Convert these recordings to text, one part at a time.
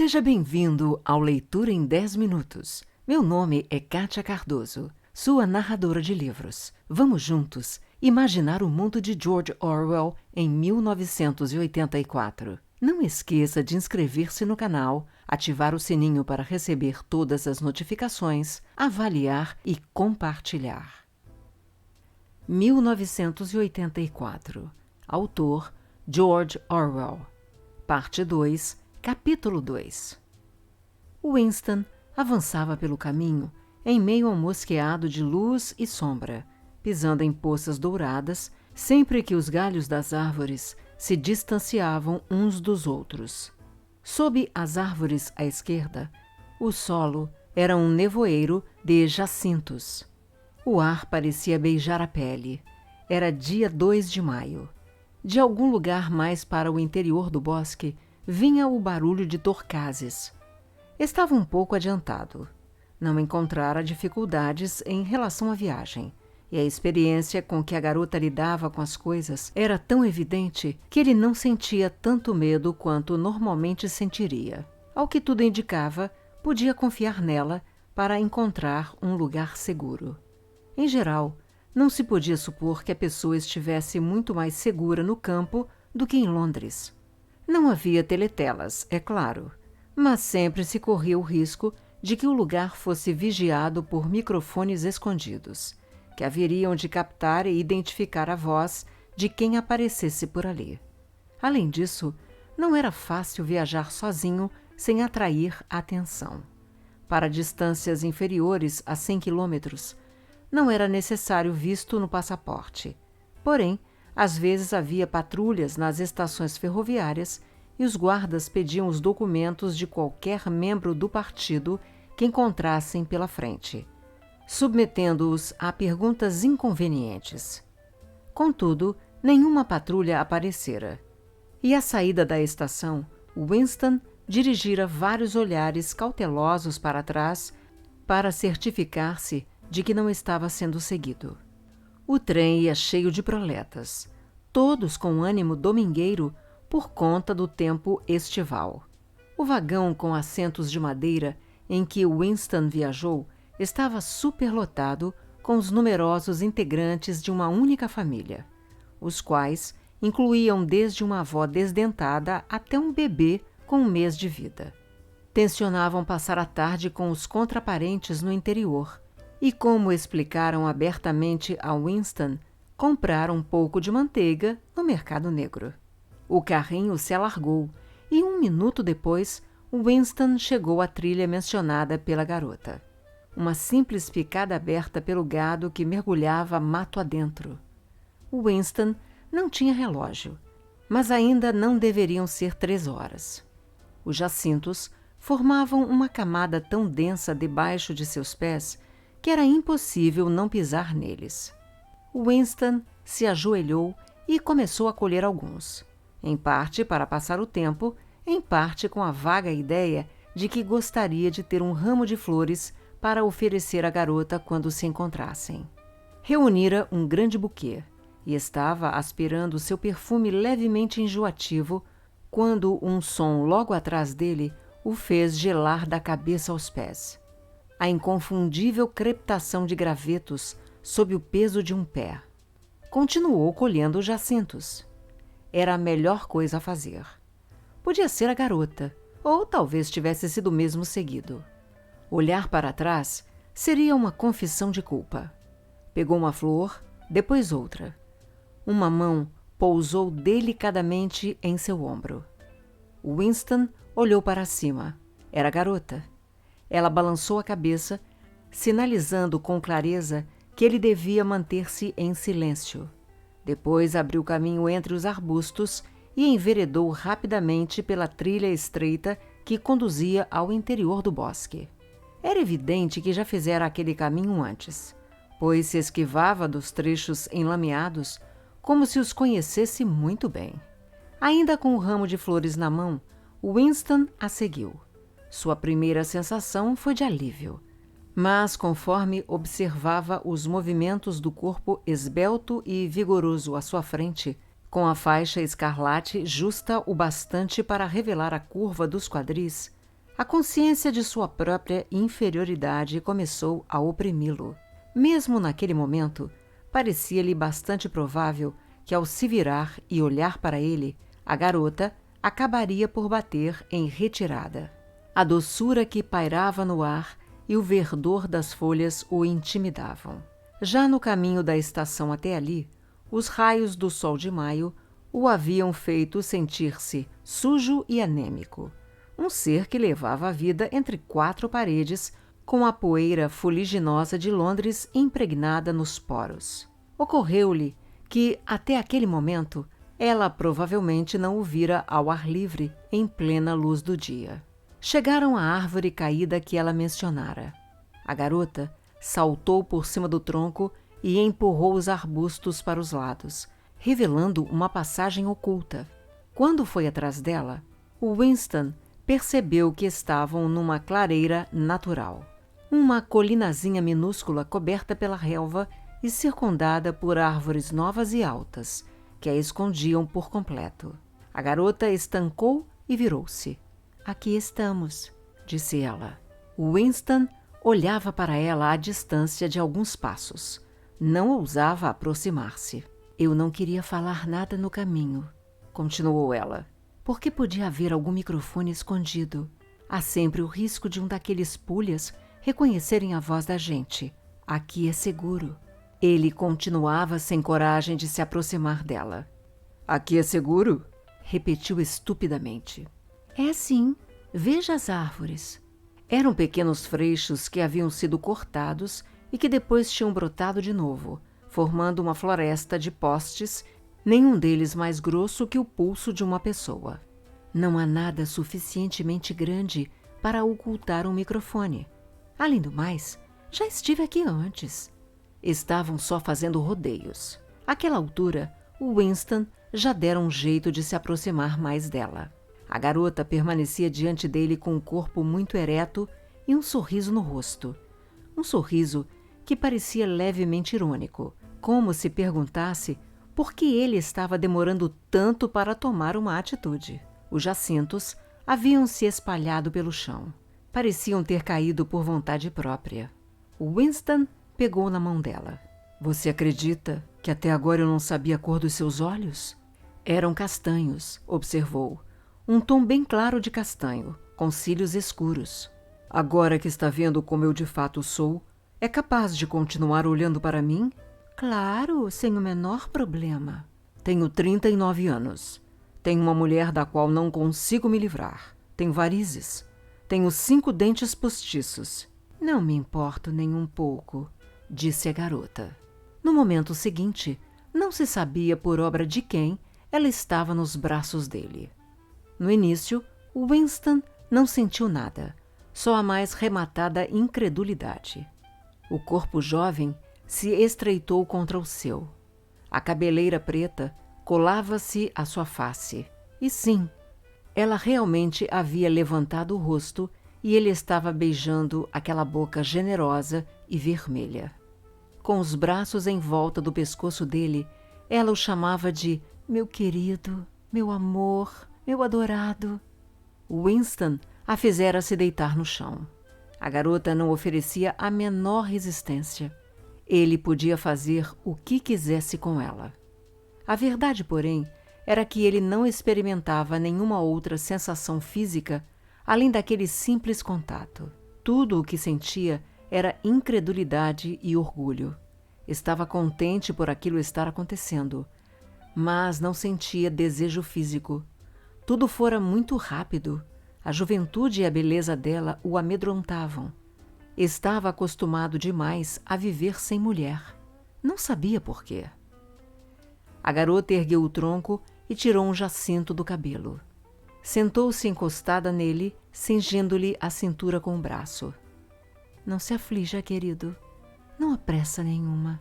Seja bem-vindo ao Leitura em 10 Minutos. Meu nome é Kátia Cardoso, sua narradora de livros. Vamos juntos imaginar o mundo de George Orwell em 1984. Não esqueça de inscrever-se no canal, ativar o sininho para receber todas as notificações, avaliar e compartilhar. 1984. Autor George Orwell. Parte 2. Capítulo 2. Winston avançava pelo caminho em meio a um mosqueado de luz e sombra, pisando em poças douradas sempre que os galhos das árvores se distanciavam uns dos outros. Sob as árvores à esquerda, o solo era um nevoeiro de jacintos. O ar parecia beijar a pele. Era dia 2 de maio. De algum lugar mais para o interior do bosque, vinha o barulho de torcazes. Estava um pouco adiantado. Não encontrara dificuldades em relação à viagem, e a experiência com que a garota lidava com as coisas era tão evidente que ele não sentia tanto medo quanto normalmente sentiria. Ao que tudo indicava, podia confiar nela para encontrar um lugar seguro. Em geral, não se podia supor que a pessoa estivesse muito mais segura no campo do que em Londres. Não havia teletelas, é claro, mas sempre se corria o risco de que o lugar fosse vigiado por microfones escondidos, que haveriam de captar e identificar a voz de quem aparecesse por ali. Além disso, não era fácil viajar sozinho sem atrair atenção. Para distâncias inferiores a 100 quilômetros, não era necessário visto no passaporte. Porém, às vezes havia patrulhas nas estações ferroviárias e os guardas pediam os documentos de qualquer membro do partido que encontrassem pela frente, submetendo-os a perguntas inconvenientes. Contudo, nenhuma patrulha aparecera. E à saída da estação, Winston dirigira vários olhares cautelosos para trás para certificar-se de que não estava sendo seguido. O trem ia cheio de proletas, todos com ânimo domingueiro por conta do tempo estival. O vagão com assentos de madeira em que Winston viajou estava superlotado com os numerosos integrantes de uma única família, os quais incluíam desde uma avó desdentada até um bebê com 1 mês de vida. Tencionavam passar a tarde com os contraparentes no interior, e como explicaram abertamente a Winston, compraram um pouco de manteiga no mercado negro. O carrinho se alargou e 1 minuto depois, Winston chegou à trilha mencionada pela garota. Uma simples picada aberta pelo gado que mergulhava mato adentro. Winston não tinha relógio, mas ainda não deveriam ser 3 horas. Os jacintos formavam uma camada tão densa debaixo de seus pés que era impossível não pisar neles. Winston se ajoelhou e começou a colher alguns, em parte para passar o tempo, em parte com a vaga ideia de que gostaria de ter um ramo de flores para oferecer à garota quando se encontrassem. Reunira um grande buquê e estava aspirando seu perfume levemente enjoativo quando um som logo atrás dele o fez gelar da cabeça aos pés. A inconfundível crepitação de gravetos sob o peso de um pé. Continuou colhendo os jacintos. Era a melhor coisa a fazer. Podia ser a garota, ou talvez tivesse sido mesmo seguido. Olhar para trás seria uma confissão de culpa. Pegou uma flor, depois outra. Uma mão pousou delicadamente em seu ombro. Winston olhou para cima. Era a garota. Ela balançou a cabeça, sinalizando com clareza que ele devia manter-se em silêncio. Depois abriu caminho entre os arbustos e enveredou rapidamente pela trilha estreita que conduzia ao interior do bosque. Era evidente que já fizera aquele caminho antes, pois se esquivava dos trechos enlameados como se os conhecesse muito bem. Ainda com o ramo de flores na mão, Winston a seguiu. Sua primeira sensação foi de alívio, mas conforme observava os movimentos do corpo esbelto e vigoroso à sua frente, com a faixa escarlate justa o bastante para revelar a curva dos quadris, A consciência de sua própria inferioridade começou a oprimi-lo. Mesmo naquele momento, parecia-lhe bastante provável que, ao se virar e olhar para ele, a garota acabaria por bater em retirada. A doçura que pairava no ar e o verdor das folhas o intimidavam. Já no caminho da estação até ali, os raios do sol de maio o haviam feito sentir-se sujo e anêmico. Um ser que levava a vida entre quatro paredes, com a poeira fuliginosa de Londres impregnada nos poros. Ocorreu-lhe que, até aquele momento, ela provavelmente não o vira ao ar livre, em plena luz do dia. Chegaram à árvore caída que ela mencionara. A garota saltou por cima do tronco e empurrou os arbustos para os lados, revelando uma passagem oculta. Quando foi atrás dela, o Winston percebeu que estavam numa clareira natural. Uma colinazinha minúscula coberta pela relva e circundada por árvores novas e altas, que a escondiam por completo. A garota estancou e virou-se. "Aqui estamos", disse ela. Winston olhava para ela à distância de alguns passos. Não ousava aproximar-se. "Eu não queria falar nada no caminho", continuou ela, "porque podia haver algum microfone escondido. Há sempre o risco de um daqueles pulhas reconhecerem a voz da gente. Aqui é seguro." Ele continuava sem coragem de se aproximar dela. "Aqui é seguro?" repetiu estupidamente. "É sim. Veja as árvores." Eram pequenos freixos que haviam sido cortados e que depois tinham brotado de novo, formando uma floresta de postes, nenhum deles mais grosso que o pulso de uma pessoa. Não há nada suficientemente grande para ocultar um microfone. Além do mais, já estive aqui antes. Estavam só fazendo rodeios. Àquela altura, o Winston já dera um jeito de se aproximar mais dela. A garota permanecia diante dele com o corpo muito ereto e um sorriso no rosto. Um sorriso que parecia levemente irônico, como se perguntasse por que ele estava demorando tanto para tomar uma atitude. Os jacintos haviam se espalhado pelo chão. Pareciam ter caído por vontade própria. O Winston pegou na mão dela. "Você acredita que até agora eu não sabia a cor dos seus olhos?" "Eram castanhos", observou. "Um tom bem claro de castanho, com cílios escuros. Agora que está vendo como eu de fato sou, é capaz de continuar olhando para mim?" "Claro, sem o menor problema." "Tenho 39 anos. Tenho uma mulher da qual não consigo me livrar. Tenho varizes. Tenho 5 dentes postiços." "Não me importo nem um pouco", disse a garota. No momento seguinte, não se sabia por obra de quem ela estava nos braços dele. No início, Winston não sentiu nada, só a mais rematada incredulidade. O corpo jovem se estreitou contra o seu. A cabeleira preta colava-se à sua face. E sim, ela realmente havia levantado o rosto e ele estava beijando aquela boca generosa e vermelha. Com os braços em volta do pescoço dele, ela o chamava de "meu querido, meu amor, meu adorado." Winston a fizera se deitar no chão. A garota não oferecia a menor resistência. Ele podia fazer o que quisesse com ela. A verdade, porém, era que ele não experimentava nenhuma outra sensação física além daquele simples contato. Tudo o que sentia era incredulidade e orgulho. Estava contente por aquilo estar acontecendo, mas não sentia desejo físico. Tudo fora muito rápido. A juventude e a beleza dela o amedrontavam. Estava acostumado demais a viver sem mulher. Não sabia por quê. A garota ergueu o tronco e tirou um jacinto do cabelo. Sentou-se encostada nele, cingindo-lhe a cintura com o braço. "Não se aflija, querido. Não há pressa nenhuma.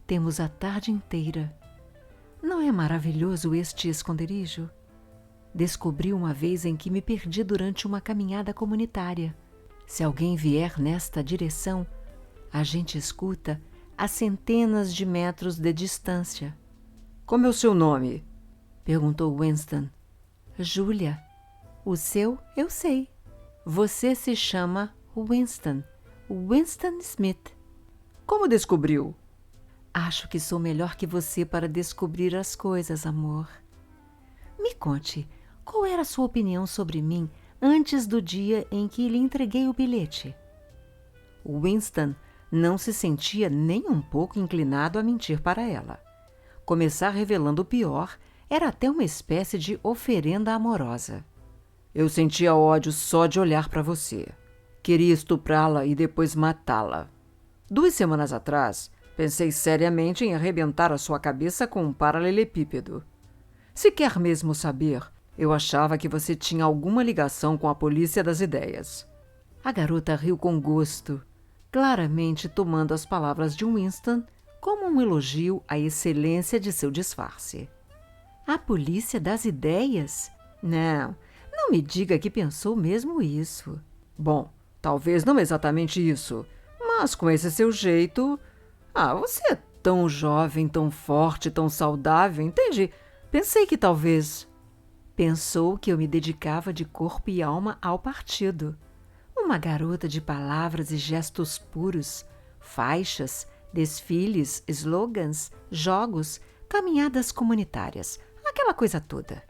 Temos a tarde inteira. Não é maravilhoso este esconderijo? Descobri uma vez em que me perdi durante uma caminhada comunitária. Se alguém vier nesta direção, a gente escuta a centenas de metros de distância." "Como é o seu nome?" perguntou Winston. "Júlia. O seu, eu sei." Você se chama Winston. Winston Smith. Como descobriu? Acho que sou melhor que você para descobrir as coisas, amor. Me conte, qual era a sua opinião sobre mim antes do dia em que lhe entreguei o bilhete? Winston não se sentia nem um pouco inclinado a mentir para ela. Começar revelando o pior era até uma espécie de oferenda amorosa. Eu sentia ódio só de olhar para você. Queria estuprá-la e depois matá-la. 2 semanas atrás, pensei seriamente em arrebentar a sua cabeça com um paralelepípedo. Se quer mesmo saber, eu achava que você tinha alguma ligação com a polícia das ideias. A garota riu com gosto, claramente tomando as palavras de Winston como um elogio à excelência de seu disfarce. A polícia das ideias? Não me diga que pensou mesmo isso. Bom, talvez não exatamente isso, mas com esse seu jeito... você é tão jovem, tão forte, tão saudável, entende? Pensei que talvez... Pensou que eu me dedicava de corpo e alma ao partido. Uma garota de palavras e gestos puros, faixas, desfiles, slogans, jogos, caminhadas comunitárias, aquela coisa toda.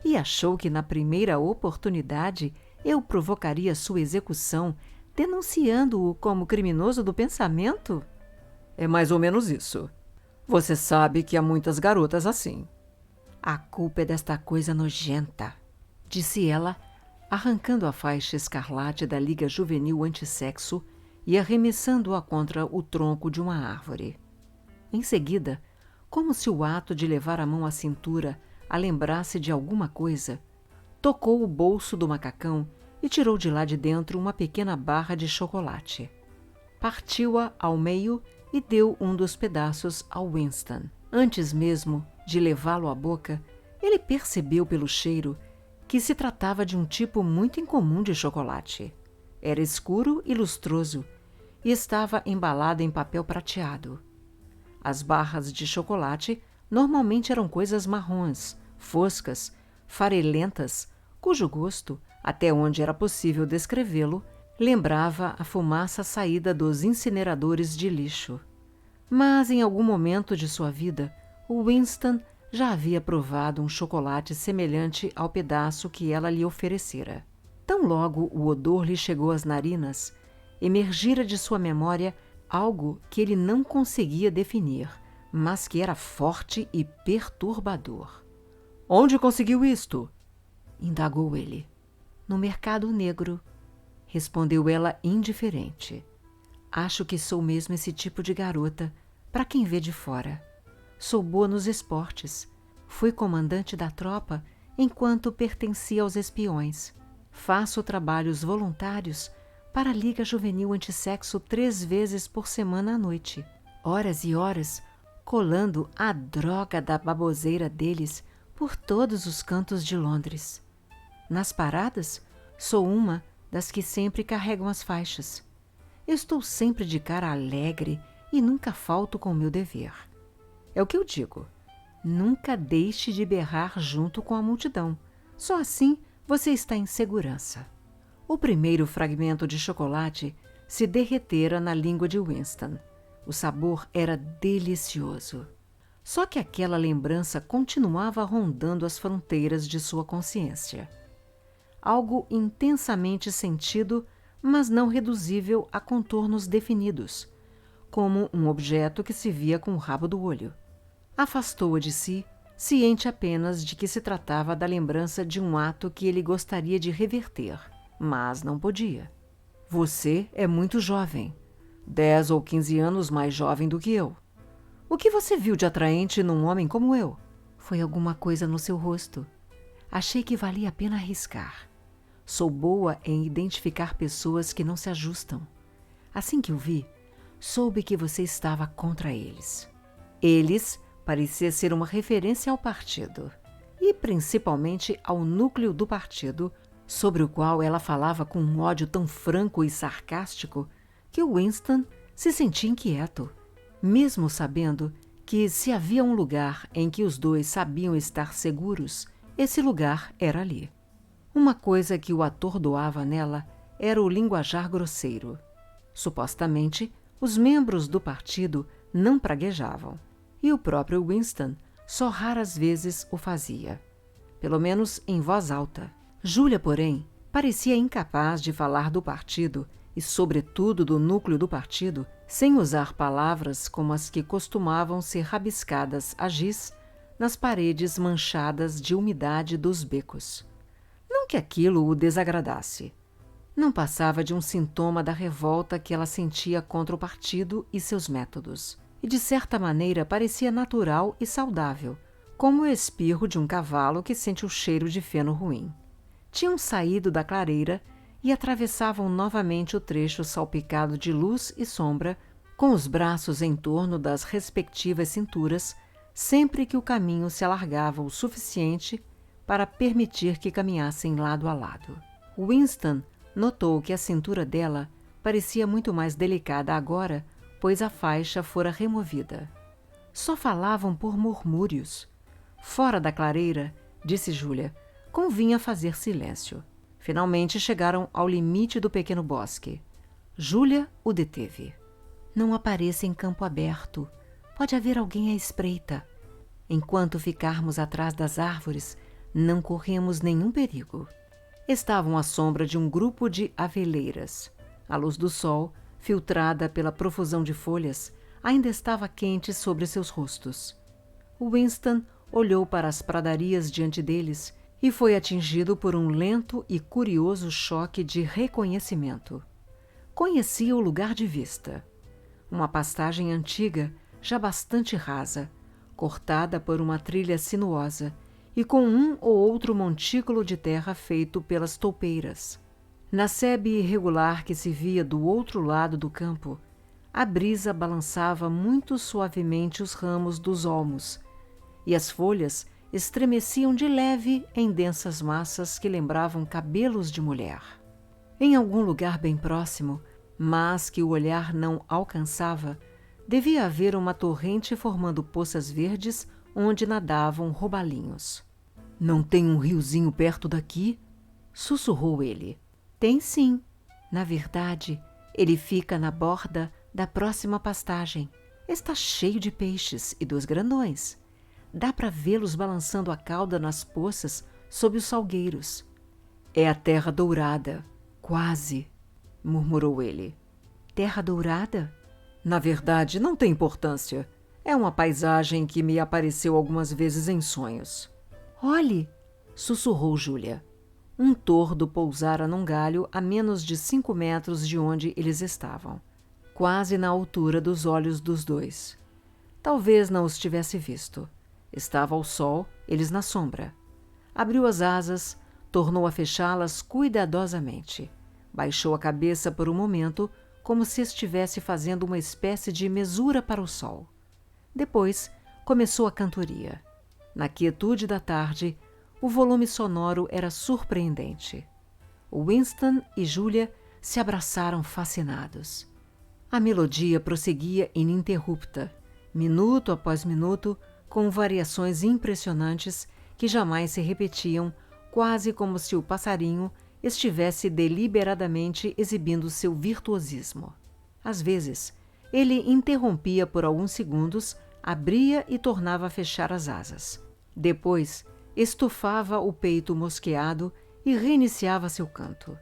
E achou que na primeira oportunidade eu provocaria sua execução, denunciando-o como criminoso do pensamento? É mais ou menos isso. Você sabe que há muitas garotas assim. A culpa é desta coisa nojenta, disse ela, arrancando a faixa escarlate da Liga Juvenil Antissexo e arremessando-a contra o tronco de uma árvore. Em seguida, como se o ato de levar a mão à cintura a lembrasse de alguma coisa, tocou o bolso do macacão e tirou de lá de dentro uma pequena barra de chocolate. Partiu-a ao meio e deu um dos pedaços ao Winston. Antes mesmo de levá-lo à boca, ele percebeu pelo cheiro que se tratava de um tipo muito incomum de chocolate. Era escuro e lustroso e estava embalado em papel prateado. As barras de chocolate normalmente eram coisas marrons, foscas, farelentas, cujo gosto, até onde era possível descrevê-lo, lembrava a fumaça saída dos incineradores de lixo. Mas em algum momento de sua vida, o Winston já havia provado um chocolate semelhante ao pedaço que ela lhe oferecera. Tão logo o odor lhe chegou às narinas, emergira de sua memória algo que ele não conseguia definir, mas que era forte e perturbador. — Onde conseguiu isto? Indagou ele. — No mercado negro, respondeu ela indiferente. Acho que sou mesmo esse tipo de garota, para quem vê de fora. Sou boa nos esportes. Fui comandante da tropa enquanto pertencia aos espiões. Faço trabalhos voluntários para a Liga Juvenil Antissexo 3 vezes por semana à noite. Horas e horas colando a droga da baboseira deles por todos os cantos de Londres. Nas paradas, sou uma das que sempre carregam as faixas. Estou sempre de cara alegre e nunca falto com o meu dever. É o que eu digo. Nunca deixe de berrar junto com a multidão. Só assim você está em segurança. O primeiro fragmento de chocolate se derretera na língua de Winston. O sabor era delicioso. Só que aquela lembrança continuava rondando as fronteiras de sua consciência. Algo intensamente sentido, mas não reduzível a contornos definidos, como um objeto que se via com o rabo do olho. Afastou-a de si, ciente apenas de que se tratava da lembrança de um ato que ele gostaria de reverter, mas não podia. Você é muito jovem, 10 ou 15 anos mais jovem do que eu. O que você viu de atraente num homem como eu? Foi alguma coisa no seu rosto. Achei que valia a pena arriscar. Sou boa em identificar pessoas que não se ajustam. Assim que o vi, soube que você estava contra eles. Eles parecia ser uma referência ao partido, e principalmente ao núcleo do partido, sobre o qual ela falava com um ódio tão franco e sarcástico que Winston se sentia inquieto, mesmo sabendo que se havia um lugar em que os dois sabiam estar seguros, esse lugar era ali. Uma coisa que o atordoava nela era o linguajar grosseiro. Supostamente, os membros do partido não praguejavam, e o próprio Winston só raras vezes o fazia, pelo menos em voz alta. Júlia, porém, parecia incapaz de falar do partido e, sobretudo, do núcleo do partido, sem usar palavras como as que costumavam ser rabiscadas a giz nas paredes manchadas de umidade dos becos. Não que aquilo o desagradasse. Não passava de um sintoma da revolta que ela sentia contra o partido e seus métodos, e de certa maneira parecia natural e saudável, como o espirro de um cavalo que sente o cheiro de feno ruim. Tinham saído da clareira e atravessavam novamente o trecho salpicado de luz e sombra, com os braços em torno das respectivas cinturas, sempre que o caminho se alargava o suficiente para permitir que caminhassem lado a lado. Winston notou que a cintura dela parecia muito mais delicada agora, pois a faixa fora removida. Só falavam por murmúrios. Fora da clareira, disse Júlia, convinha fazer silêncio. Finalmente chegaram ao limite do pequeno bosque. Júlia o deteve. Não apareça em campo aberto. Pode haver alguém à espreita. Enquanto ficarmos atrás das árvores, não corremos nenhum perigo. Estavam à sombra de um grupo de aveleiras. A luz do sol, filtrada pela profusão de folhas, ainda estava quente sobre seus rostos. Winston olhou para as pradarias diante deles e foi atingido por um lento e curioso choque de reconhecimento. Conhecia o lugar de vista. Uma pastagem antiga, já bastante rasa, cortada por uma trilha sinuosa e com um ou outro montículo de terra feito pelas toupeiras. Na sebe irregular que se via do outro lado do campo, a brisa balançava muito suavemente os ramos dos olmos, e as folhas estremeciam de leve em densas massas que lembravam cabelos de mulher. Em algum lugar bem próximo, mas que o olhar não alcançava, devia haver uma torrente formando poças verdes onde nadavam robalinhos. — Não tem um riozinho perto daqui? Sussurrou ele. — Tem sim. Na verdade, ele fica na borda da próxima pastagem. Está cheio de peixes e dos grandões. Dá para vê-los balançando a cauda nas poças sob os salgueiros. É a terra dourada. Quase, murmurou ele. Terra dourada? Na verdade, não tem importância. É uma paisagem que me apareceu algumas vezes em sonhos. Olhe, sussurrou Júlia. Um tordo pousara num galho a menos de 5 metros de onde eles estavam, quase na altura dos olhos dos dois. Talvez não os tivesse visto. Estava ao sol, eles na sombra. Abriu as asas, tornou a fechá-las cuidadosamente. Baixou a cabeça por um momento, como se estivesse fazendo uma espécie de mesura para o sol. Depois, começou a cantoria. Na quietude da tarde, o volume sonoro era surpreendente. Winston e Júlia se abraçaram fascinados. A melodia prosseguia ininterrupta, minuto após minuto, com variações impressionantes que jamais se repetiam, quase como se o passarinho estivesse deliberadamente exibindo seu virtuosismo. Às vezes, ele interrompia por alguns segundos, abria e tornava a fechar as asas. Depois, estufava o peito mosqueado e reiniciava seu canto.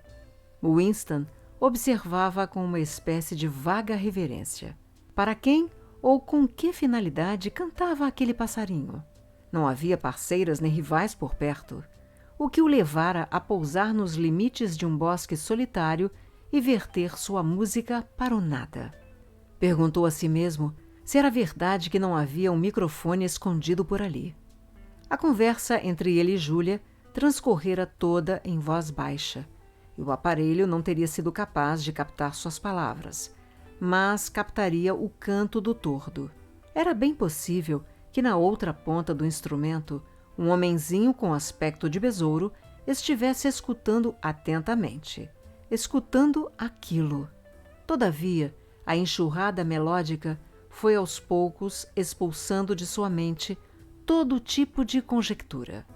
Winston observava com uma espécie de vaga reverência. Para quem ou com que finalidade cantava aquele passarinho? Não havia parceiras nem rivais por perto, o que o levara a pousar nos limites de um bosque solitário e verter sua música para o nada. Perguntou a si mesmo se era verdade que não havia um microfone escondido por ali. A conversa entre ele e Júlia transcorrera toda em voz baixa, e o aparelho não teria sido capaz de captar suas palavras, mas captaria o canto do tordo. Era bem possível que na outra ponta do instrumento um homenzinho com aspecto de besouro estivesse escutando atentamente, escutando aquilo. Todavia, a enxurrada melódica foi aos poucos expulsando de sua mente todo tipo de conjectura.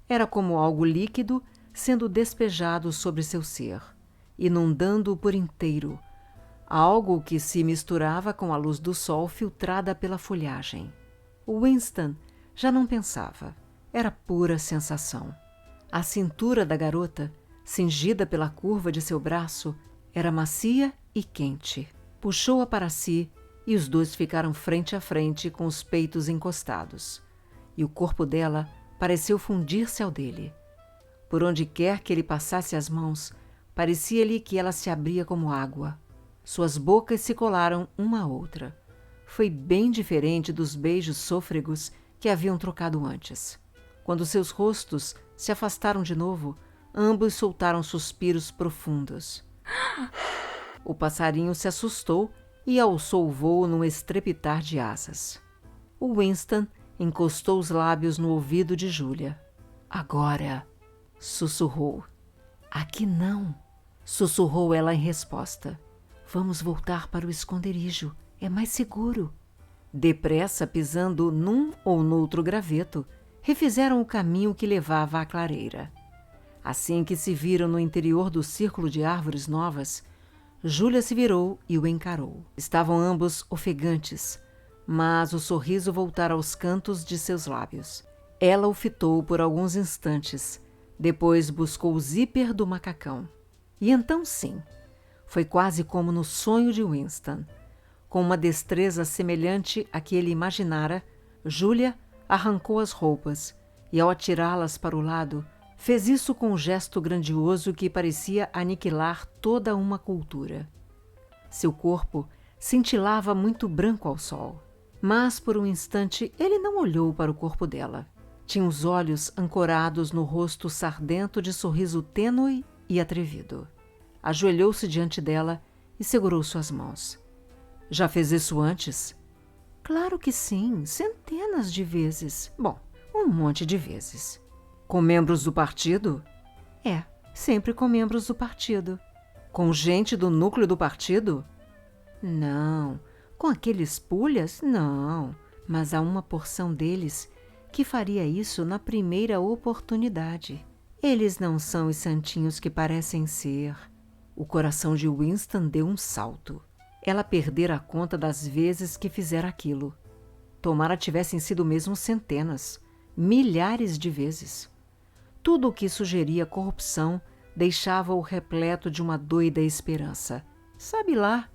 Era como algo líquido sendo despejado sobre seu ser, inundando-o por inteiro, algo que se misturava com a luz do sol filtrada pela folhagem. Winston já não pensava, era pura sensação. A cintura da garota, cingida pela curva de seu braço, era macia e quente. Puxou-a para si e os dois ficaram frente a frente com os peitos encostados. E o corpo dela pareceu fundir-se ao dele. Por onde quer que ele passasse as mãos, parecia-lhe que ela se abria como água. Suas bocas se colaram uma à outra. Foi bem diferente dos beijos sôfregos que haviam trocado antes. Quando seus rostos se afastaram de novo, ambos soltaram suspiros profundos. O passarinho se assustou e alçou o vôo num estrepitar de asas. O Winston encostou os lábios no ouvido de Júlia. Agora, sussurrou. Aqui não, sussurrou ela em resposta. Vamos voltar para o esconderijo, é mais seguro. Depressa, pisando num ou noutro graveto, refizeram o caminho que levava à clareira. Assim que se viram no interior do círculo de árvores novas, Júlia se virou e o encarou. Estavam ambos ofegantes, mas o sorriso voltara aos cantos de seus lábios. Ela o fitou por alguns instantes, depois buscou o zíper do macacão. E então sim, foi quase como no sonho de Winston. Com uma destreza semelhante à que ele imaginara, Júlia arrancou as roupas e, ao atirá-las para o lado, fez isso com um gesto grandioso que parecia aniquilar toda uma cultura. Seu corpo cintilava muito branco ao sol, mas por um instante ele não olhou para o corpo dela. Tinha os olhos ancorados no rosto sardento de sorriso tênue e atrevido. Ajoelhou-se diante dela e segurou suas mãos. Já fez isso antes? Claro que sim, centenas de vezes. Bom, um monte de vezes. Com membros do partido? É, sempre com membros do partido. Com gente do núcleo do partido? Não. Com aqueles pulhas? Não. Mas há uma porção deles que faria isso na primeira oportunidade. Eles não são os santinhos que parecem ser. O coração de Winston deu um salto. Ela perdera a conta das vezes que fizera aquilo. Tomara tivessem sido mesmo centenas, milhares de vezes. Tudo o que sugeria corrupção deixava-o repleto de uma doida esperança. Sabe lá,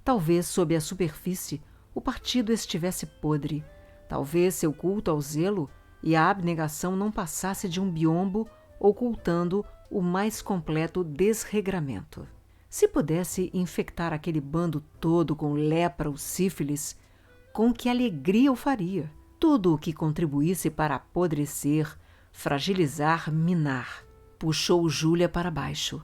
talvez sob a superfície o partido estivesse podre. Talvez seu culto ao zelo e à abnegação não passasse de um biombo ocultando o mais completo desregramento. Se pudesse infectar aquele bando todo com lepra ou sífilis, com que alegria o faria. Tudo o que contribuísse para apodrecer, fragilizar, minar. Puxou Júlia para baixo,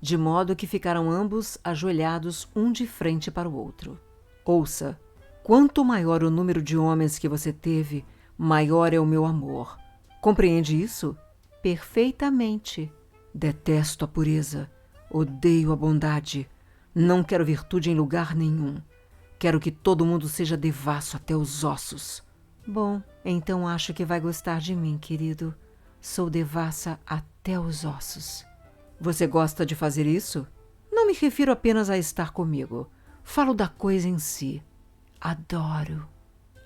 de modo que ficaram ambos ajoelhados um de frente para o outro. Ouça, quanto maior o número de homens que você teve, maior é o meu amor. Compreende isso? Perfeitamente. Detesto a pureza. Odeio a bondade. Não quero virtude em lugar nenhum. Quero que todo mundo seja devasso até os ossos. Bom, então acho que vai gostar de mim, querido. Sou devassa até os ossos. Você gosta de fazer isso? Não me refiro apenas a estar comigo. Falo da coisa em si. Adoro.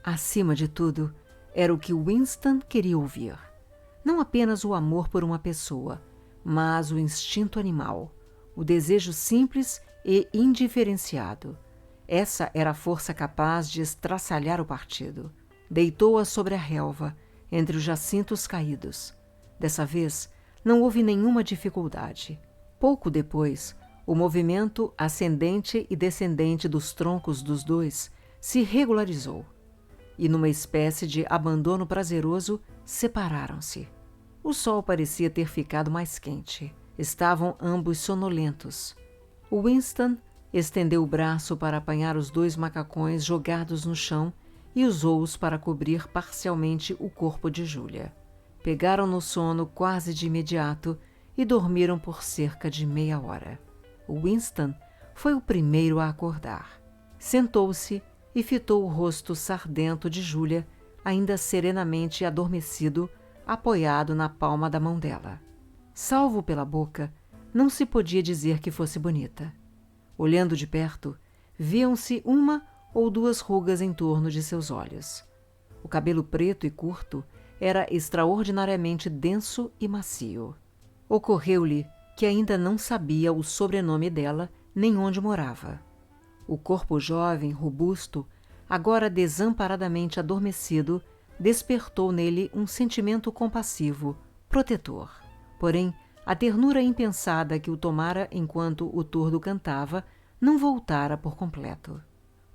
Acima de tudo, era o que Winston queria ouvir. Não apenas o amor por uma pessoa, mas o instinto animal. O desejo simples e indiferenciado. Essa era a força capaz de estraçalhar o partido. Deitou-a sobre a relva, entre os jacintos caídos. Dessa vez, não houve nenhuma dificuldade. Pouco depois, o movimento ascendente e descendente dos troncos dos dois se regularizou. E, numa espécie de abandono prazeroso, separaram-se. O sol parecia ter ficado mais quente. Estavam ambos sonolentos. O Winston estendeu o braço para apanhar os dois macacões jogados no chão e usou-os para cobrir parcialmente o corpo de Júlia. Pegaram no sono quase de imediato e dormiram por cerca de meia hora. O Winston foi o primeiro a acordar. Sentou-se e fitou o rosto sardento de Júlia, ainda serenamente adormecido, apoiado na palma da mão dela. Salvo pela boca, não se podia dizer que fosse bonita. Olhando de perto, viam-se uma ou duas rugas em torno de seus olhos. O cabelo preto e curto era extraordinariamente denso e macio. Ocorreu-lhe que ainda não sabia o sobrenome dela nem onde morava. O corpo jovem, robusto, agora desamparadamente adormecido, despertou nele um sentimento compassivo, protetor. Porém, a ternura impensada que o tomara enquanto o tordo cantava não voltara por completo.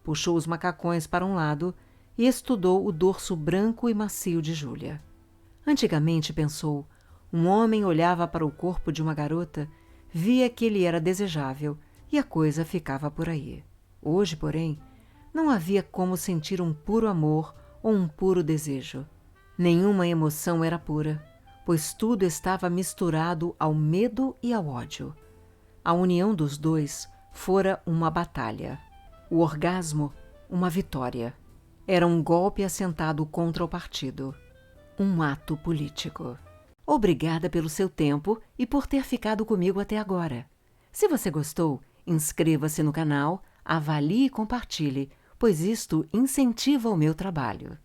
Puxou os macacões para um lado e estudou o dorso branco e macio de Júlia. Antigamente, pensou, um homem olhava para o corpo de uma garota, via que ele era desejável e a coisa ficava por aí. Hoje, porém, não havia como sentir um puro amor ou um puro desejo. Nenhuma emoção era pura, pois tudo estava misturado ao medo e ao ódio. A união dos dois fora uma batalha. O orgasmo, uma vitória. Era um golpe assentado contra o partido. Um ato político. Obrigada pelo seu tempo e por ter ficado comigo até agora. Se você gostou, inscreva-se no canal, avalie e compartilhe, pois isto incentiva o meu trabalho.